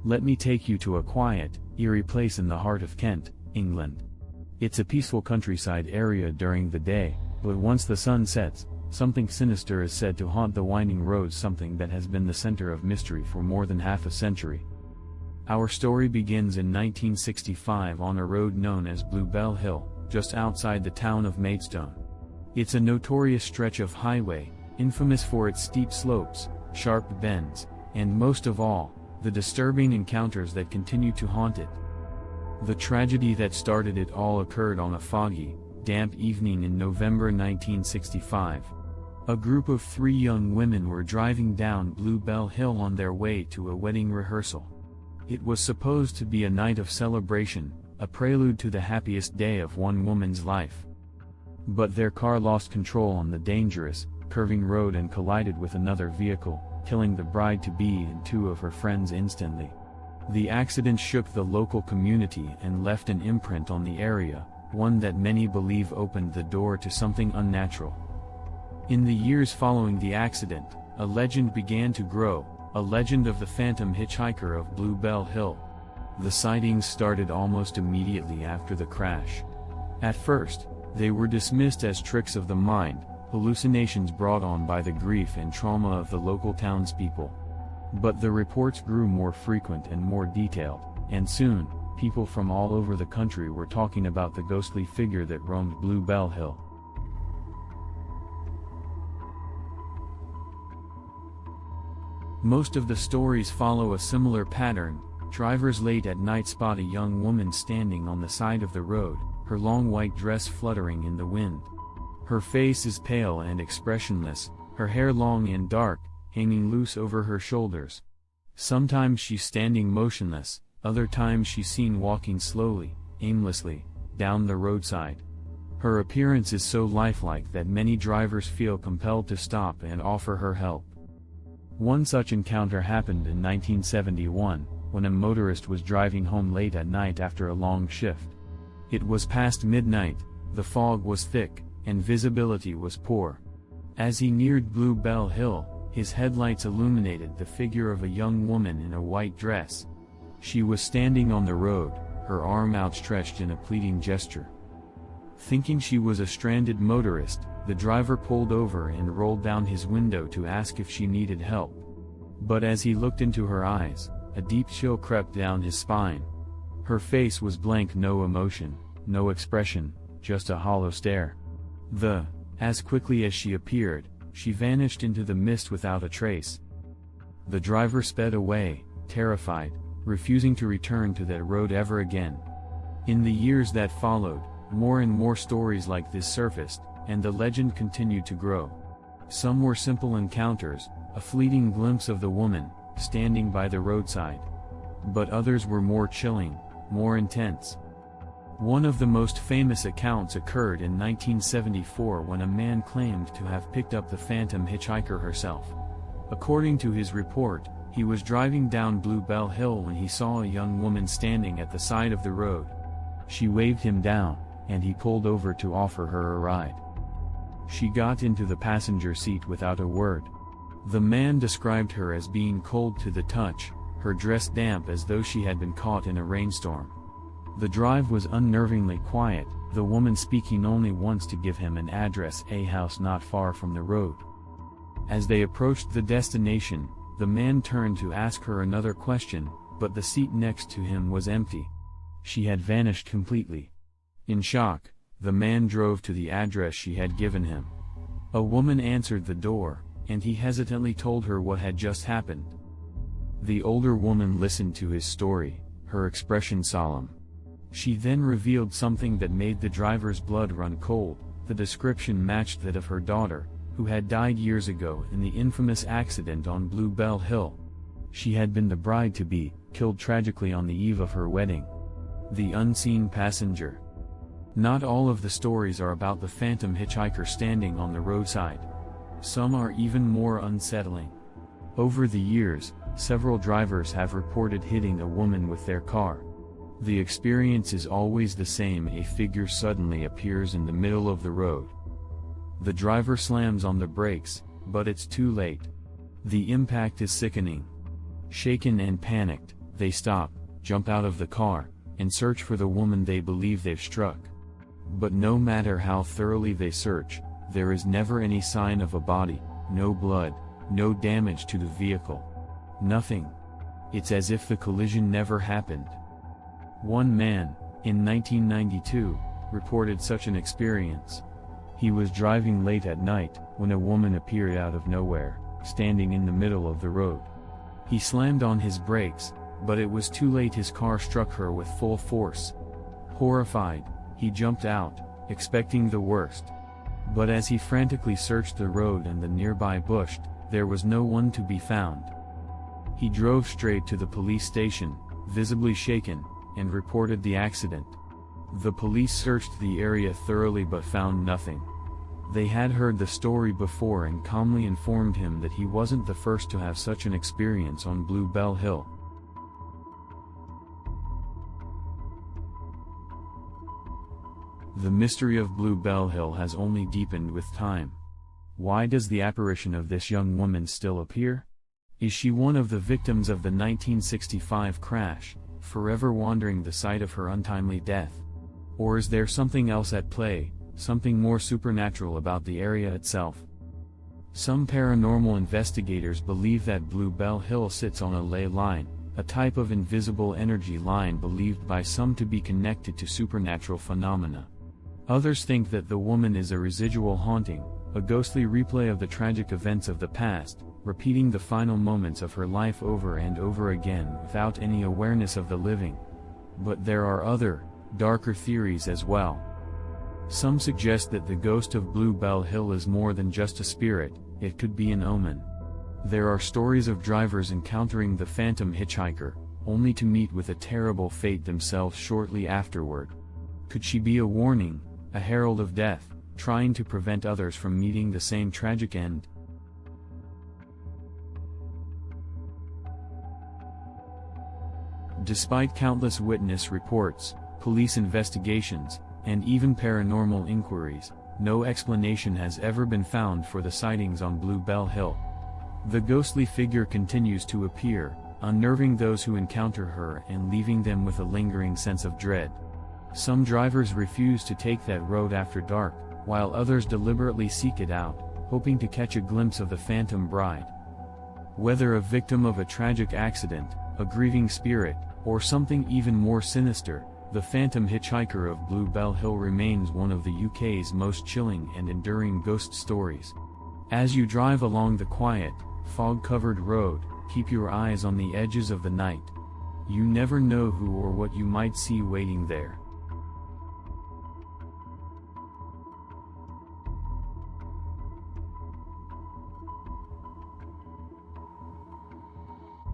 Let me take you to a quiet, eerie place in the heart of Kent, England. It's a peaceful countryside area during the day, but once the sun sets, something sinister is said to haunt the winding roads, something that has been the center of mystery for more than half a century. Our story begins in 1965 on a road known as Bluebell Hill, just outside the town of Maidstone. It's a notorious stretch of highway, infamous for its steep slopes, sharp bends, and most of all, the disturbing encounters that continue to haunt it. The tragedy that started it all occurred on a foggy, damp evening in November 1965. A group of 3 young women were driving down Bluebell Hill on their way to a wedding rehearsal. It was supposed to be a night of celebration, a prelude to the happiest day of one woman's life. But their car lost control on the dangerous, curving road and collided with another vehicle, killing the bride-to-be and 2 of her friends instantly. The accident shook the local community and left an imprint on the area, one that many believe opened the door to something unnatural. In the years following the accident, a legend began to grow, a legend of the phantom hitchhiker of Bluebell Hill. The sightings started almost immediately after the crash. At first, they were dismissed as tricks of the mind, hallucinations brought on by the grief and trauma of the local townspeople. But the reports grew more frequent and more detailed, and soon, people from all over the country were talking about the ghostly figure that roamed Bluebell Hill. Most of the stories follow a similar pattern. Drivers late at night spot a young woman standing on the side of the road, her long white dress fluttering in the wind. Her face is pale and expressionless, her hair long and dark, hanging loose over her shoulders. Sometimes she's standing motionless, other times she's seen walking slowly, aimlessly, down the roadside. Her appearance is so lifelike that many drivers feel compelled to stop and offer her help. One such encounter happened in 1971, when a motorist was driving home late at night after a long shift. It was past midnight, the fog was thick, and visibility was poor. As he neared Bluebell Hill, his headlights illuminated the figure of a young woman in a white dress. She was standing on the road, her arm outstretched in a pleading gesture. Thinking she was a stranded motorist, the driver pulled over and rolled down his window to ask if she needed help. But as he looked into her eyes, a deep chill crept down his spine. Her face was blank, no emotion, no expression, just a hollow stare. As quickly as she appeared, she vanished into the mist without a trace. The driver sped away, terrified, refusing to return to that road ever again. In the years that followed, more and more stories like this surfaced, and the legend continued to grow. Some were simple encounters, a fleeting glimpse of the woman, standing by the roadside. But others were more chilling, more intense. One of the most famous accounts occurred in 1974 when a man claimed to have picked up the phantom hitchhiker herself. According to his report, he was driving down Bluebell Hill when he saw a young woman standing at the side of the road. She waved him down, and he pulled over to offer her a ride. She got into the passenger seat without a word. The man described her as being cold to the touch, her dress damp as though she had been caught in a rainstorm. The drive was unnervingly quiet, the woman speaking only once to give him an address, a house not far from the road. As they approached the destination, the man turned to ask her another question, but the seat next to him was empty. She had vanished completely. In shock, the man drove to the address she had given him. A woman answered the door, and he hesitantly told her what had just happened. The older woman listened to his story, her expression solemn. She then revealed something that made the driver's blood run cold. The description matched that of her daughter, who had died years ago in the infamous accident on Bluebell Hill. She had been the bride-to-be, killed tragically on the eve of her wedding. The unseen passenger. Not all of the stories are about the phantom hitchhiker standing on the roadside. Some are even more unsettling. Over the years, several drivers have reported hitting a woman with their car. The experience is always the same: a figure suddenly appears in the middle of the road. The driver slams on the brakes, but it's too late. The impact is sickening. Shaken and panicked, They stop, jump out of the car, and search for the woman they believe they've struck. But no matter how thoroughly they search, there is never any sign of a body, no blood, no damage to the vehicle. Nothing. It's as if the collision never happened. One man, in 1992, reported such an experience. He was driving late at night, when a woman appeared out of nowhere, standing in the middle of the road. He slammed on his brakes, but it was too late. His car struck her with full force. Horrified, he jumped out, expecting the worst. But as he frantically searched the road and the nearby bush, there was no one to be found. He drove straight to the police station, visibly shaken, and reported the accident. The police searched the area thoroughly but found nothing. They had heard the story before and calmly informed him that he wasn't the first to have such an experience on Bluebell Hill. The mystery of Bluebell Hill has only deepened with time. Why does the apparition of this young woman still appear? Is she one of the victims of the 1965 crash, forever wandering the site of her untimely death? Or is there something else at play, something more supernatural about the area itself? Some paranormal investigators believe that Bluebell Hill sits on a ley line, a type of invisible energy line believed by some to be connected to supernatural phenomena. Others think that the woman is a residual haunting, a ghostly replay of the tragic events of the past, repeating the final moments of her life over and over again without any awareness of the living. But there are other, darker theories as well. Some suggest that the ghost of Bluebell Hill is more than just a spirit, it could be an omen. There are stories of drivers encountering the phantom hitchhiker, only to meet with a terrible fate themselves shortly afterward. Could she be a warning, a herald of death, trying to prevent others from meeting the same tragic end? Despite countless witness reports, police investigations, and even paranormal inquiries, no explanation has ever been found for the sightings on Bluebell Hill. The ghostly figure continues to appear, unnerving those who encounter her and leaving them with a lingering sense of dread. Some drivers refuse to take that road after dark, while others deliberately seek it out, hoping to catch a glimpse of the phantom bride. Whether a victim of a tragic accident, a grieving spirit, or something even more sinister, the phantom hitchhiker of Bluebell Hill remains one of the UK's most chilling and enduring ghost stories. As you drive along the quiet, fog-covered road, keep your eyes on the edges of the night. You never know who or what you might see waiting there.